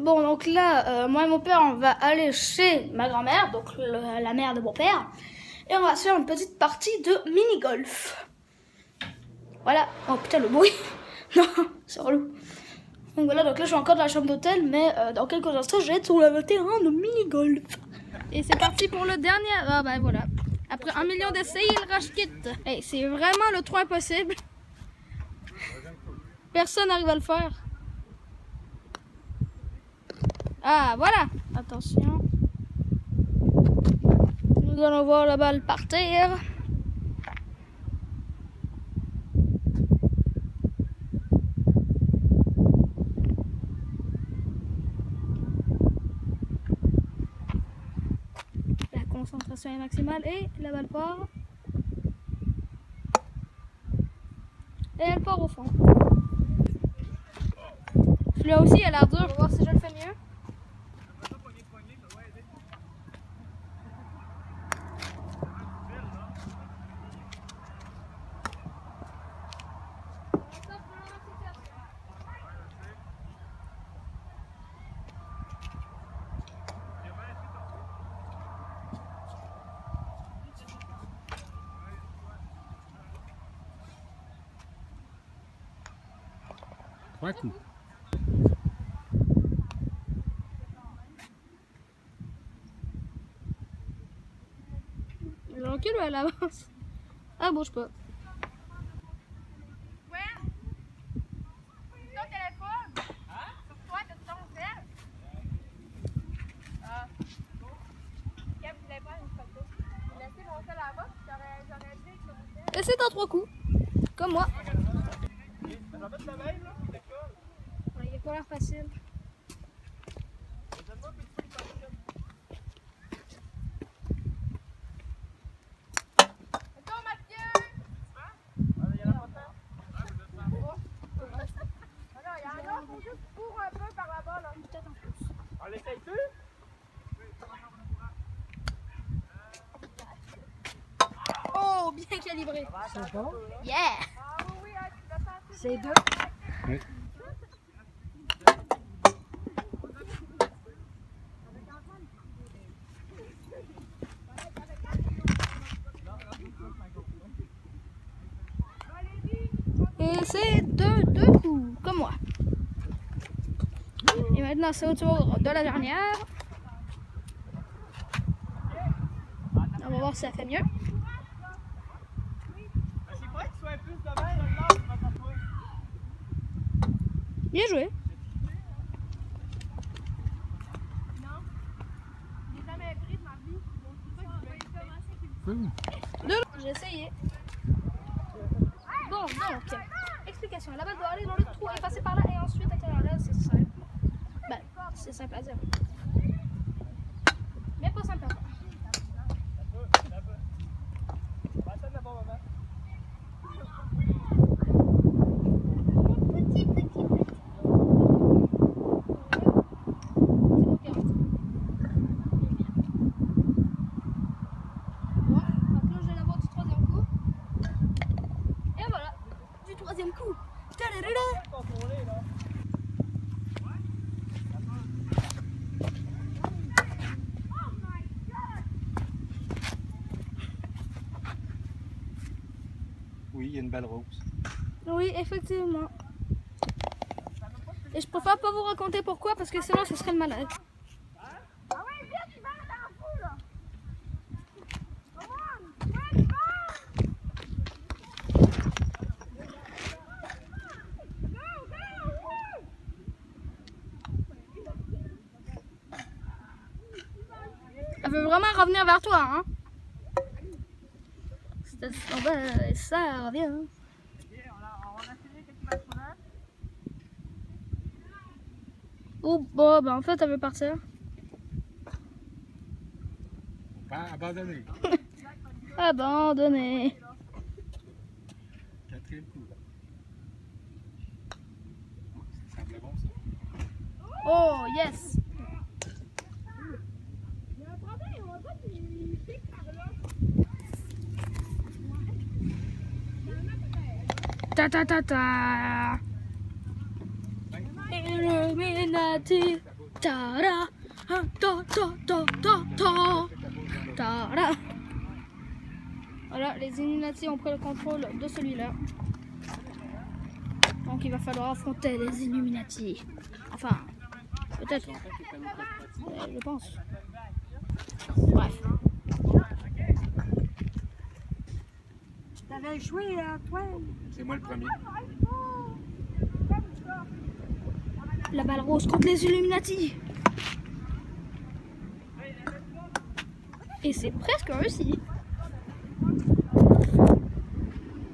Bon, donc là, moi et mon père, on va aller chez ma grand-mère, donc la mère de mon père, et on va se faire une petite partie de mini-golf. Voilà. Oh putain, le bruit. Non, c'est relou. Donc voilà, donc là, je suis encore dans la chambre d'hôtel, mais dans quelques instants, je vais être sur le terrain de mini-golf. Et c'est parti pour le dernier. Ah bah voilà. Après 1 million d'essais, il rage quitte. Hey, c'est vraiment le trou impossible. Personne n'arrive à le faire. Ah, voilà. Attention. Nous allons voir la balle partir. La concentration est maximale et la balle part. Et elle part au fond. Celui-là aussi, il a l'air dur. On va voir si je le fais mieux. Trois coups. Le recul ou elle avance? Ah, bouge pas. Ouais. Ton téléphone? Hein? Sur toi, t'as ton sel? Ah. Qu'elle voulait pas une photo. Laissez mon sel là-bas, j'aurais dit que mon Et c'est en 3 coups. Comme moi. Ouais, il a pas l'air facile. Attends, Mathieu! Hein? Alors, il y en a, faut juste cours un peu par là-bas, là. Peut-être en plus. On l'essaye-tu? Oh, bien calibré. C'est bon? Yeah! Ah oui, oui, hein, tu l'as senti. C'est deux? Oui. Et c'est deux coups, comme moi. Et maintenant, c'est au tour de la dernière. On va voir si ça fait mieux. Bien joué. J'ai jamais pris de ma vie. J'ai essayé. Bon, donc, explication. La balle doit aller dans le trou et passer par là et ensuite atterrir là, c'est simple. Ben, c'est simple à dire. Mais pas simple à faire. Coup. Oui, il y a une balle rose. Oui, effectivement. Et je préfère pas vous raconter pourquoi parce que sinon ce serait le malade. Ah ouais, viens, tu vas dans la foule, là. Come on, ouais, go! Elle veut vraiment revenir vers toi, hein? Oh ben, ça revient. Hein. On va essayer qu'est-ce qui va se faire. Oh, bon, ben en fait, elle veut partir. Pas abandonné. Abandonné. Quatrième coup. Ça semble bon, ça. Oh, yes! Mais attendez, on va pas qu'il pique par là. Ta ta ta ta! Et Illuminati. Ta-da, ta ta ta ta ta. Ta-da. Voilà, les Illuminati ont pris le contrôle de celui-là. Donc il va falloir affronter les Illuminati. Enfin, peut-être. Je pense. Bref. T'avais joué à toi. C'est moi le premier. La balle rose contre les Illuminati. Et c'est presque réussi. On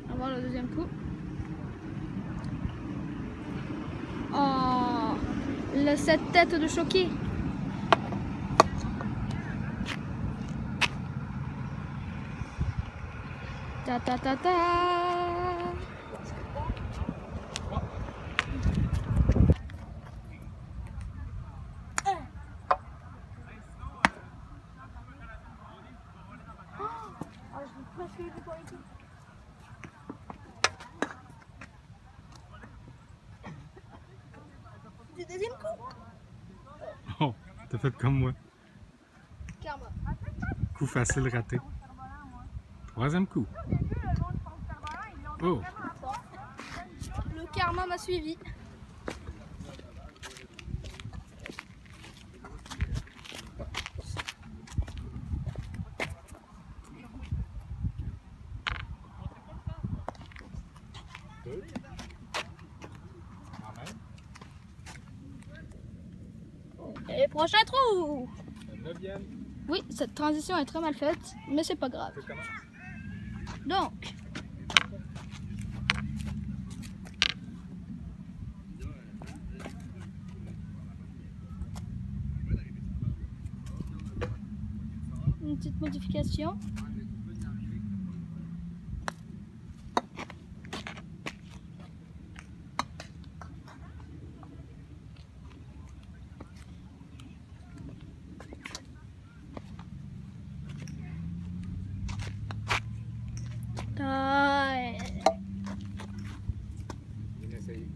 va voir le deuxième coup. Oh, cette tête de choqué. Ta ta ta ta. Du deuxième coup. Oh, t'as fait comme moi. Karma. Coup facile raté. Troisième coup. Oh, Le karma m'a suivi. Et prochain trou. le 9e. Oui, cette transition est très mal faite, mais c'est pas grave. Donc, une petite modification. Bien essayé.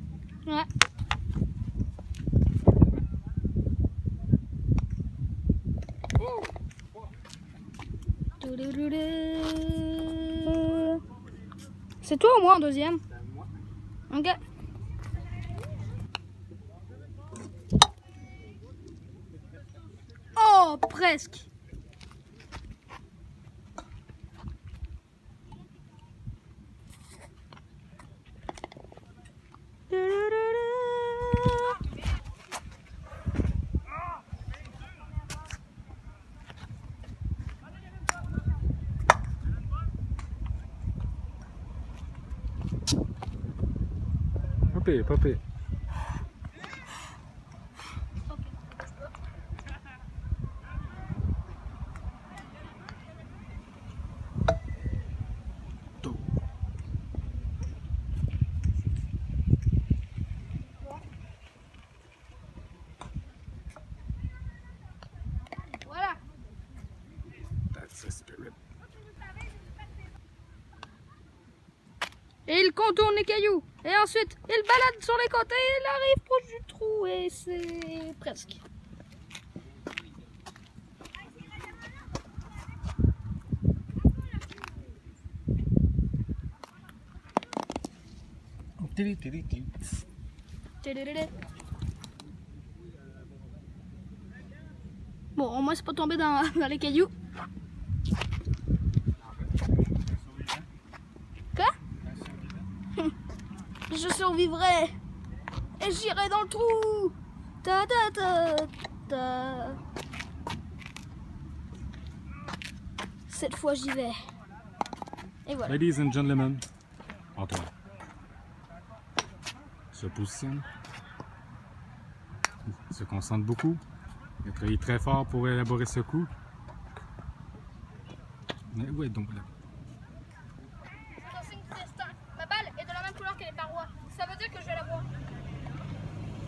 Ouais. Oh! C'est toi ou moi en deuxième? C'est à moi. Ok. Oh, presque. Pas pire, pas pire. Voilà. That's the spirit. Et il contourne les cailloux. Et ensuite, il balade sur les côtés. Il arrive proche du trou. Et c'est presque. Tili, tili, tili. Bon, au moins, c'est pas tombé dans les cailloux. Quoi? Je survivrai. Et j'irai dans le trou. Ta ta ta ta. Cette fois, j'y vais. Et voilà. Ladies and gentlemen, Antoine se positionne, se concentre beaucoup, il a travaillé très fort pour élaborer ce coup. Mais où est donc là? Ma balle est de la même couleur que les parois. Ça veut dire que je vais la voir.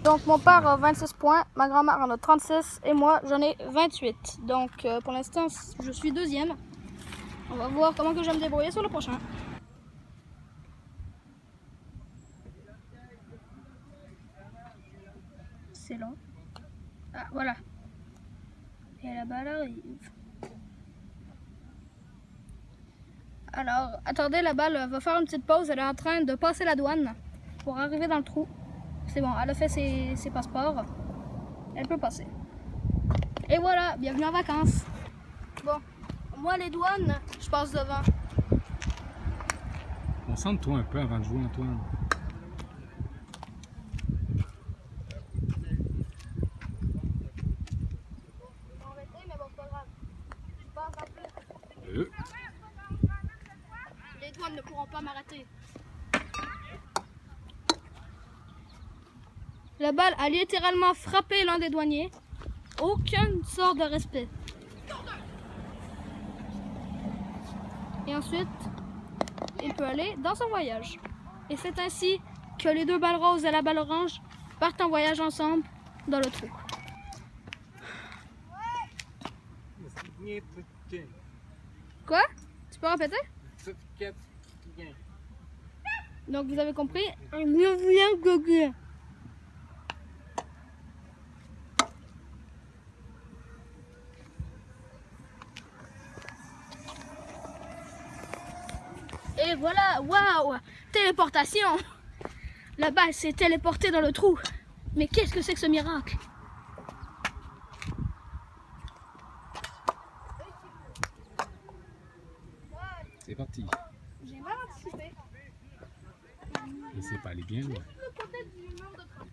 Donc mon père a 26 points, ma grand-mère en a 36 et moi j'en ai 28. Donc pour l'instant je suis deuxième. On va voir comment que je vais me débrouiller sur le prochain. c'est long. Ah, voilà. Et la balle arrive. Alors, attendez, la balle va faire une petite pause. Elle est en train de passer la douane pour arriver dans le trou. C'est bon, elle a fait ses passeports. Elle peut passer. Et voilà, bienvenue en vacances. Bon, moi les douanes, je passe devant. Concentre-toi un peu avant de jouer, Antoine. Mais bon, c'est pas grave. Je passe en plus. Les douanes ne pourront pas m'arrêter. La balle a littéralement frappé l'un des douaniers. Aucune sorte de respect. Et ensuite, il peut aller dans son voyage. Et c'est ainsi que les deux balles roses et la balle orange partent en voyage ensemble dans le trou. Quoi? Tu peux répéter? Donc vous avez compris? Et voilà, waouh! Téléportation! La balle s'est téléportée dans le trou. Mais qu'est-ce que c'est que ce miracle? C'est parti. J'ai mal anticipé. Et c'est pas aller bien loin. Le côté du mur de train.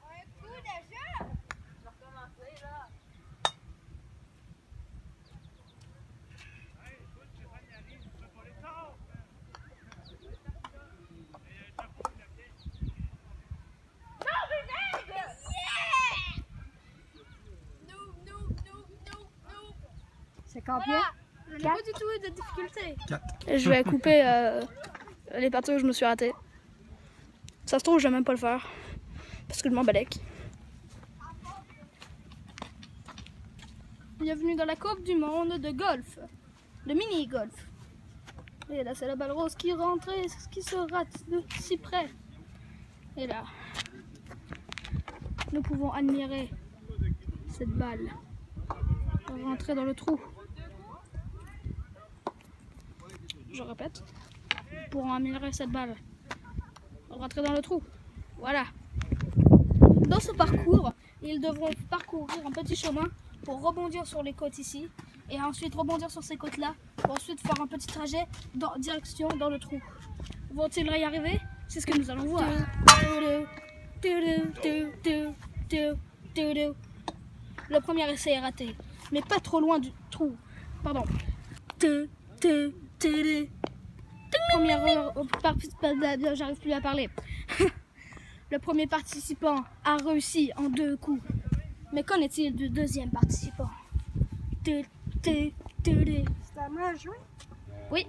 Un coup déjà. Je vais recommencer là. C'est combien? Je n'ai pas du tout eu de difficulté. 4. Je vais couper les parties où je me suis ratée. Ça se trouve, je vais même pas le faire. Parce que je m'en balèque. Bienvenue dans la Coupe du Monde de golf. De mini-golf. Et là, c'est la balle rose qui rentre et qui se rate de si près. Et là, nous pouvons admirer cette balle rentrer dans le trou. Je répète, nous pourrons admirer cette balle rentrer dans le trou. Voilà. Dans ce parcours, ils devront parcourir un petit chemin pour rebondir sur les côtes ici et ensuite rebondir sur ces côtes là pour ensuite faire un petit trajet dans direction dans le trou. Vont-ils y arriver? C'est ce que nous allons voir. Le premier essai est raté, mais pas trop loin du trou. Pardon. J'arrive plus à parler. Le premier participant a réussi en 2 coups. Mais qu'en est-il du deuxième participant? C'est à moi de jouer? Oui.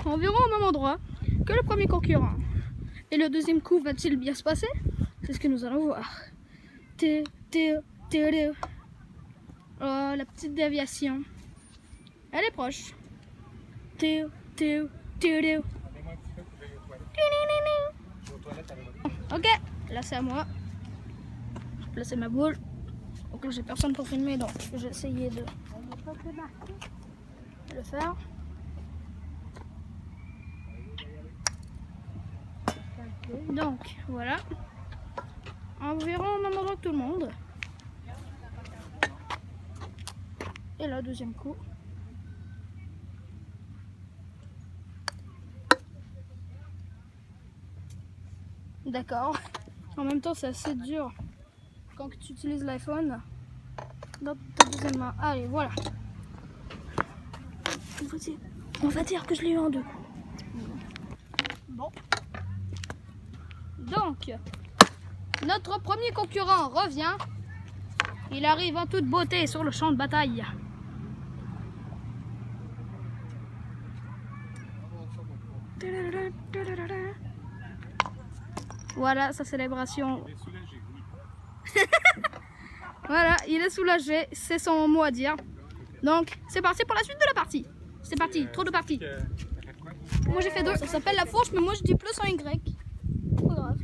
Environ au même endroit que le premier concurrent. Et le deuxième coup va-t-il bien se passer? C'est ce que nous allons voir. Oh, la petite déviation. Elle est proche. Ok, là c'est à moi. Je vais placer ma boule. Donc là j'ai personne pour filmer, donc je vais essayer de le faire. Donc voilà. Environ au même endroit que tout le monde. Et là, deuxième coup. D'accord. En même temps, c'est assez dur quand tu utilises l'iPhone dans ta deuxième main. Allez, voilà. On va dire que je l'ai eu en 2 coups. Bon. Donc, notre premier concurrent revient. Il arrive en toute beauté sur le champ de bataille. Voilà sa célébration Voilà, il est soulagé, c'est son mot à dire. Donc, c'est parti pour la suite de la partie. C'est parti, trop de parties. Moi j'ai fait 2, ça s'appelle la fourche, mais moi je dis plus en Y. Pas grave.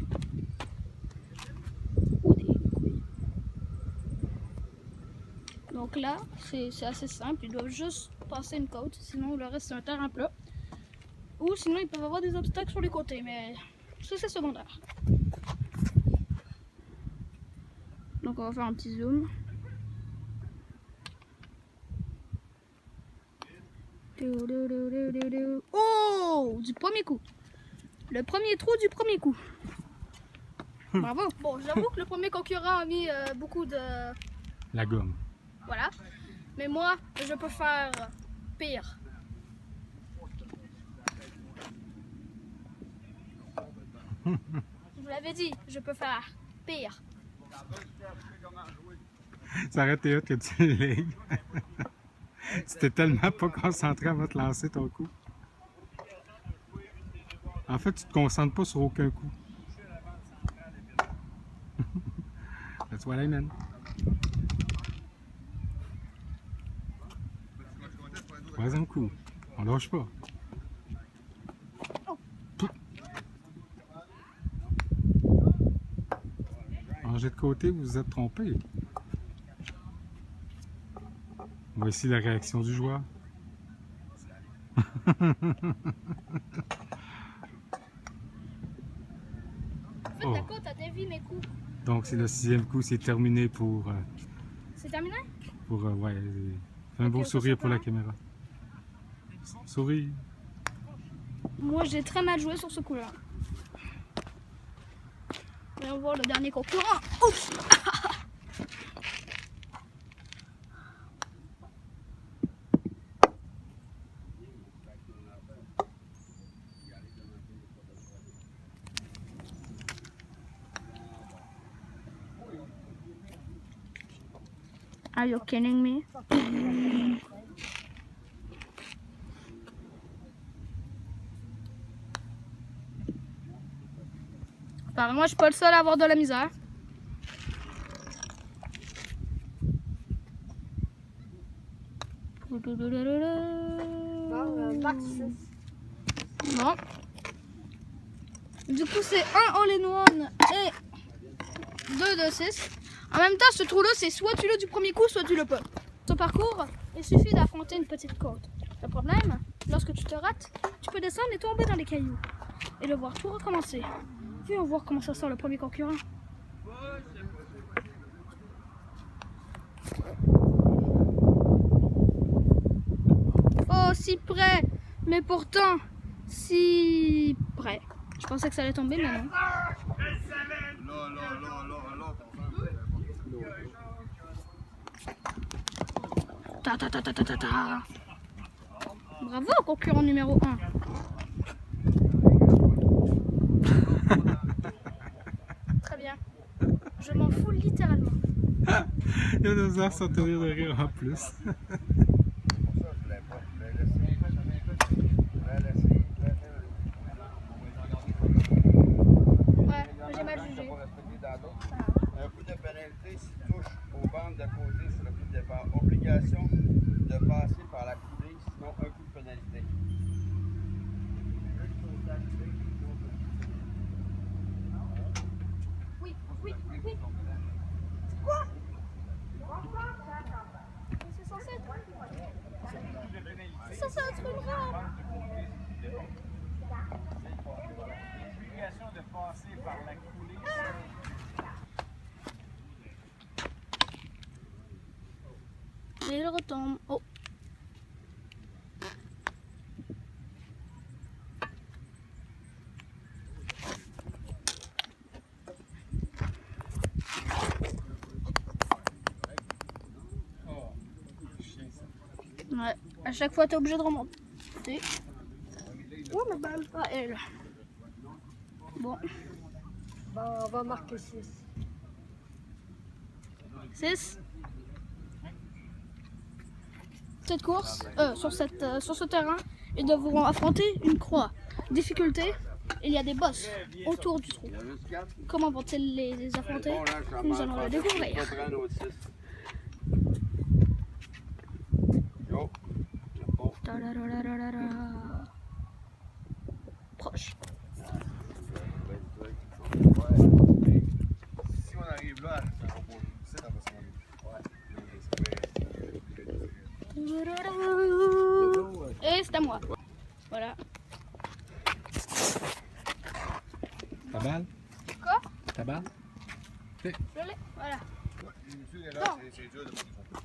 Donc là, c'est assez simple, ils doivent juste passer une côte, sinon le reste c'est un terrain plat. Ou sinon ils peuvent avoir des obstacles sur les côtés, mais ça c'est secondaire. Donc on va faire un petit zoom. Oh, du premier coup. Le premier trou du premier coup. Bravo. Bon, j'avoue que le premier concurrent a mis beaucoup de... La gomme. Voilà. Mais moi, je peux faire pire. Je vous l'avais dit, je peux faire pire. Ça aurait été hot que tu l'aies. C'était tellement pas concentré avant de te lancer ton coup. En fait, tu te concentres pas sur aucun coup. That's what I meant. Troisième coup. On lâche pas. Rangez de côté, vous vous êtes trompé. Voici la réaction du joueur. En fait, la côte a dévié mes coups. Donc, c'est le 6e coup, c'est terminé pour. C'est terminé? Ouais, fais un beau on sourire peut pour la s'en caméra. Souris. Moi, j'ai très mal joué sur ce coup-là. Et on va voir le dernier concurrent. Oups! Are you kidding me? Moi, je suis pas le seul à avoir de la misère. Bon. Du coup, c'est un all-in-one et 2 de 6. En même temps, ce trou-là, c'est soit tu l'as du premier coup, soit tu l'as pas. Ton parcours, il suffit d'affronter une petite côte. Le problème, lorsque tu te rates, tu peux descendre et tomber dans les cailloux. Et devoir tout recommencer. Viens voir comment ça sort le premier concurrent. Oh, si près, mais pourtant si près. Je pensais que ça allait tomber, mais non. Ta ta ta ta ta ta ta. Bravo, concurrent numéro 1. Très bien. Je m'en fous littéralement. Il y a deux heures sans tenir de rire en plus. Ouais, j'ai mal jugé. Un coup de pénalité si touche aux bandes de côté sur le coup de départ. Obligation de passer par la coulée, sinon un coup de pénalité. Oui, oui, oui. C'est quoi? C'est censé être... C'est censé être une rampe. Obligation de passer par la coulée. Et il retombe. Oh. Ouais, à chaque fois t'es obligé de remonter. Oh, mais balle pas elle. Bon. Bon, on va marquer 6. 6. Cette course, sur ce terrain, ils devront affronter une croix. Difficulté, il y a des boss autour du trou. Il y en a juste 4. Comment vont-ils les affronter? Bon, là, je suis en Nous allons le découvrir. Je vais prendre un autre 6. Yo. Bon. Ta-da-da-da-da-da. Proche. Si on arrive là, ça va pas c'est dans ce moment. Et c'est à moi. Voilà. Ta balle? Quoi? Ta balle? Je l'ai. Voilà. Monsieur est Non. là, c'est dur de monter son coup.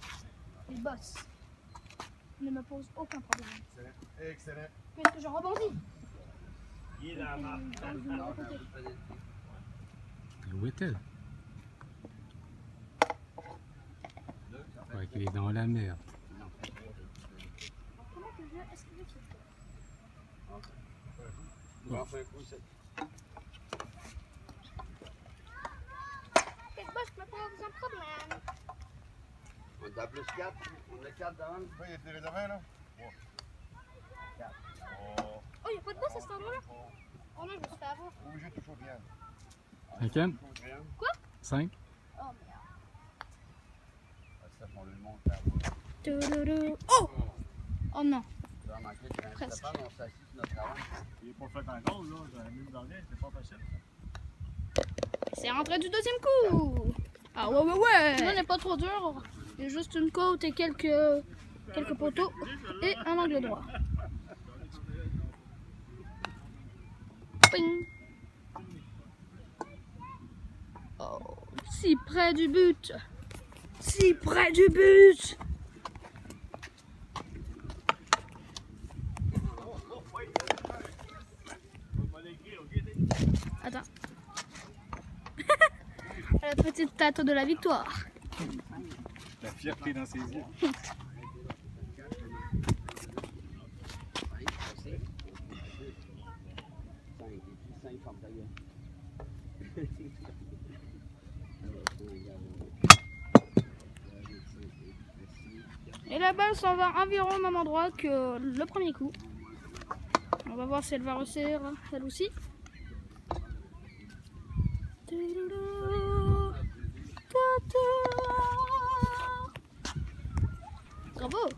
Les boss ne me posent aucun problème. Excellent. Puisque je rebondis. Où est-elle? Ouais, qu'il est dans la merde. Comment que je vais esquiver ce truc? On fait un coup, c'est. Les boss me posent un problème. On est à plus 4. On est 4 devant. Ouais, il y a des réserves là? Oh, il n'y a pas de boss à cet endroit-là? Oh non, je me suis fait avoir. Obligé de toucher au triangle. 5e? Quoi? 5? Oh merde. Ça, on lui monte là. Tududu. Oh! Oh non. Tu vas manquer de 20 Presque. Stéphane, on s'assit sur notre travail. Il n'est pas fait encore, là. J'en ai mis dans rien, c'est pas facile. C'est rentré du deuxième coup. Ah ouais, ouais, ouais. Ce n'est pas trop dur. Il y a juste une côte et quelques poteaux et un angle droit. Ping. Oh, si près du but. Si près du but. Attends. La petite tête de la victoire. La fierté dans ses yeux. Et la balle s'en va environ au même endroit que le premier coup. On va voir si elle va réussir elle aussi. Bravo!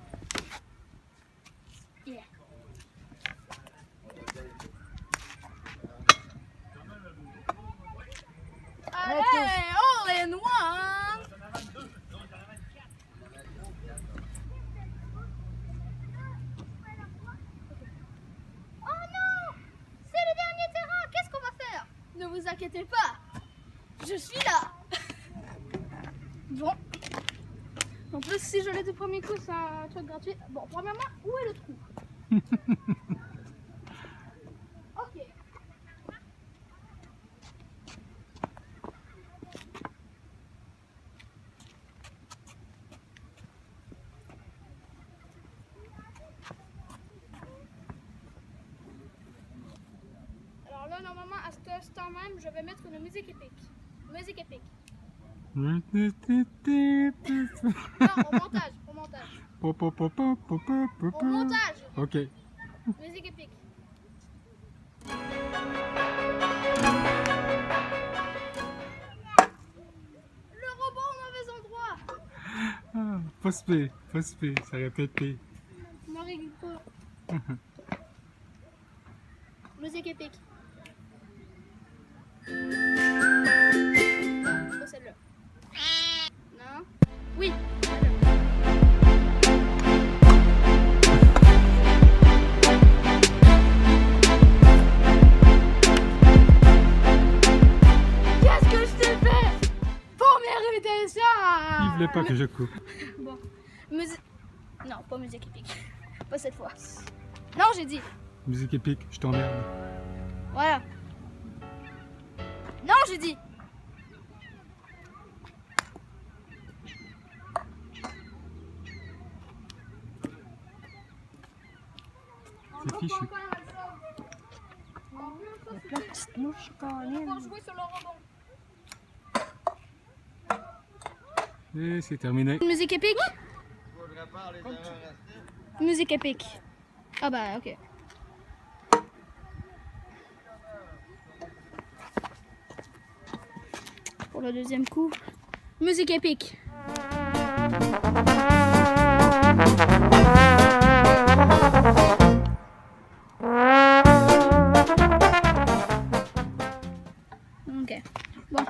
Yeah. Allez, all in one! Oh non! C'est le dernier terrain! Qu'est-ce qu'on va faire? Ne vous inquiétez pas! Je suis là! Bon. En plus, si je l'ai du premier coup, c'est un truc gratuit. Bon, premièrement, où est le trou? Ok. Alors là, normalement, à ce instant même, je vais mettre une musique épique. Musique épique. Non, au montage, au montage. Au montage, Ok. musique épique. Le robot au mauvais endroit. Ah, pas super, pas super. Ça aurait pu être pire. Marie musique épique. Non, c'est pas celle-là. Non. Oui. Qu'est-ce que je t'ai fait pour mériter ça? Il voulait pas que je coupe. Bon. Musique. Non, pas musique épique. Pas cette fois. Non, j'ai dit. Musique épique, je t'emmerde. Voilà. Non, j'ai dit. C'est fichu. La petite mouche canine. Pour jouer sur le rebond. Et c'est terminé. Musique épique? Je répare les erreurs restées. Musique épique. Ah bah ok. pour le deuxième coup. Musique épique. Ok. Bon,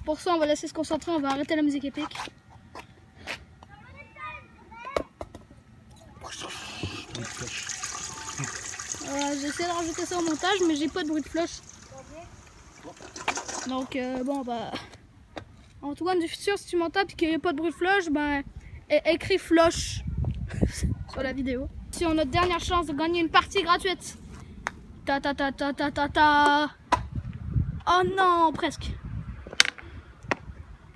pour ça, on va laisser se concentrer, on va arrêter la musique épique. J'essaie de rajouter ça au montage, mais j'ai pas de bruit de flush. Donc, bon, bah. Antoine du futur, si tu m'entends et qu'il n'y a pas de bruit de flush, ben, écris flush sur la vidéo. Si on a notre dernière chance de gagner une partie gratuite. Ta ta ta ta ta ta ta. Oh non, presque.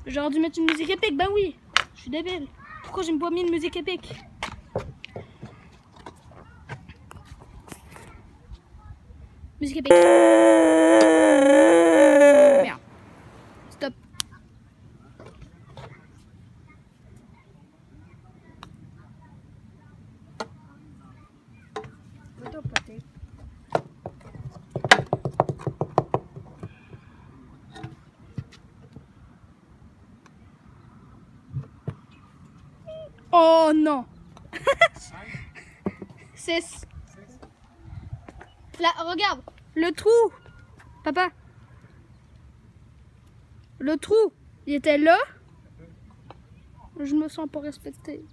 J'aurais dû mettre une musique épique, ben oui. Je suis débile. Pourquoi j'ai pas mis une musique épique? Musique épique. Merde. Stop. Oh non. 6. Là, regarde, le trou, papa. Le trou, il était là. Je me sens pas respectée.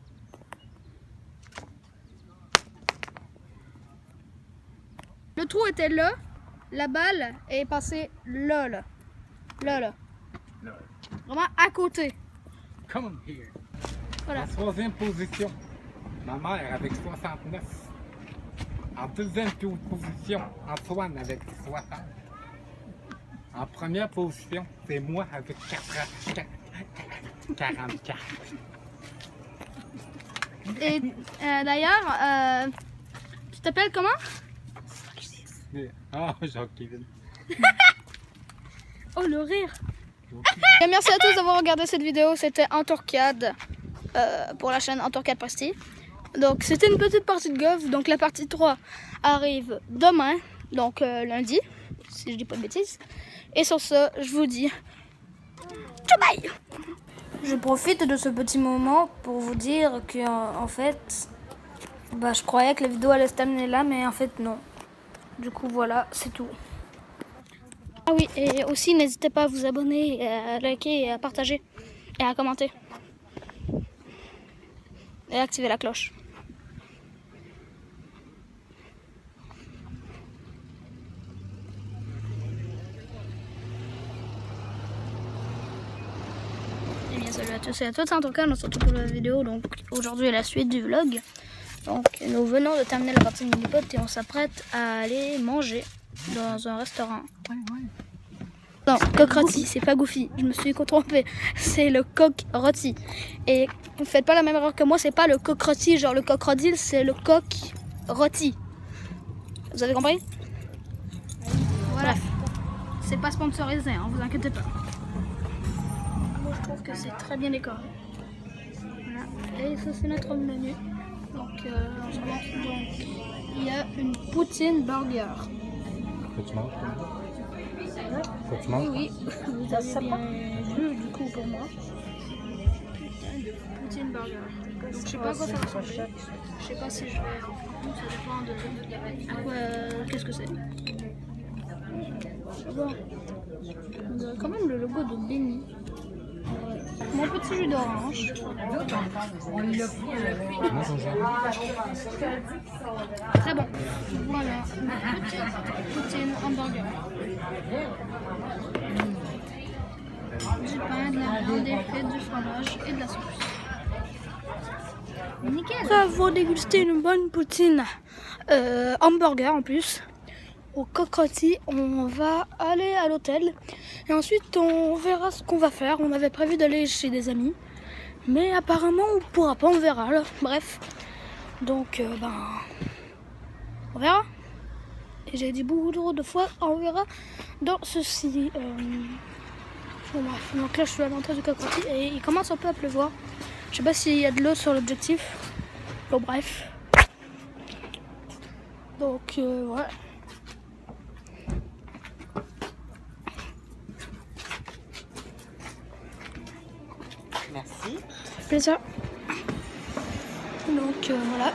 Le trou était là. La balle est passée là, là. Là, là. Vraiment à côté. Come here. Voilà. En troisième position, ma mère avec 69. En deuxième position, Antoine avec 60. En première position, c'est moi avec 44. Et d'ailleurs, tu t'appelles comment? Ah, Jean-Kevin. Oh, le rire. Et merci à tous d'avoir regardé cette vidéo. C'était Entourcade pour la chaîne Entourcade Presti. Donc c'était une petite partie de golf. Donc la partie 3 arrive demain, donc lundi, si je dis pas de bêtises. Et sur ce, je vous dis ciao, bye. Je profite de ce petit moment pour vous dire que en fait, bah, je croyais que la vidéo allait se terminer là, mais en fait non. Du coup voilà, c'est tout. Ah oui, et aussi n'hésitez pas à vous abonner, à liker, et à partager et à commenter. Et à activer la cloche. Et bien salut à tous et à toutes, en tout cas on se retrouve pour la vidéo. Donc aujourd'hui est la suite du vlog. Donc nous venons de terminer la partie de mini-pot et on s'apprête à aller manger dans un restaurant. Non, coq rôti, c'est pas Goofy, je me suis trompée, c'est le coq rôti. Et ne faites pas la même erreur que moi, c'est pas le coq rôti, genre le crocodile, c'est le coq rôti. Vous avez compris? Voilà. C'est pas sponsorisé, hein, vous inquiétez pas. Moi je trouve que c'est très bien décoré. Voilà. Et ça c'est notre menu. Donc, il y a une poutine burger. Faut que tu manges. Faut que tu Oui, manges. oui, vous avez bien vu du coup pour moi. Putain de poutine burger. Donc je sais pas à quoi ça ressemble. Je sais pas si je vais. Ça dépend de à quoi. Qu'est-ce que c'est. Bon. On dirait quand même le logo de Benny. Mon petit jus d'orange. Très bon. Voilà, une petite poutine hamburger. Du pain, de la viande, des frites, du fromage et de la sauce. Nickel. Après avoir dégusté une bonne poutine hamburger en plus, au coq rôti, on va aller à l'hôtel et ensuite on verra ce qu'on va faire. On avait prévu d'aller chez des amis, mais apparemment on pourra pas, on verra là. Bref, donc on verra. Et j'ai dit beaucoup trop de fois, on verra dans ceci. Bon, bref, donc là je suis à l'entrée du coq rôti et il commence un peu à pleuvoir. Je sais pas s'il y a de l'eau sur l'objectif. Bon bref. Donc voilà. plaît ça. Donc voilà.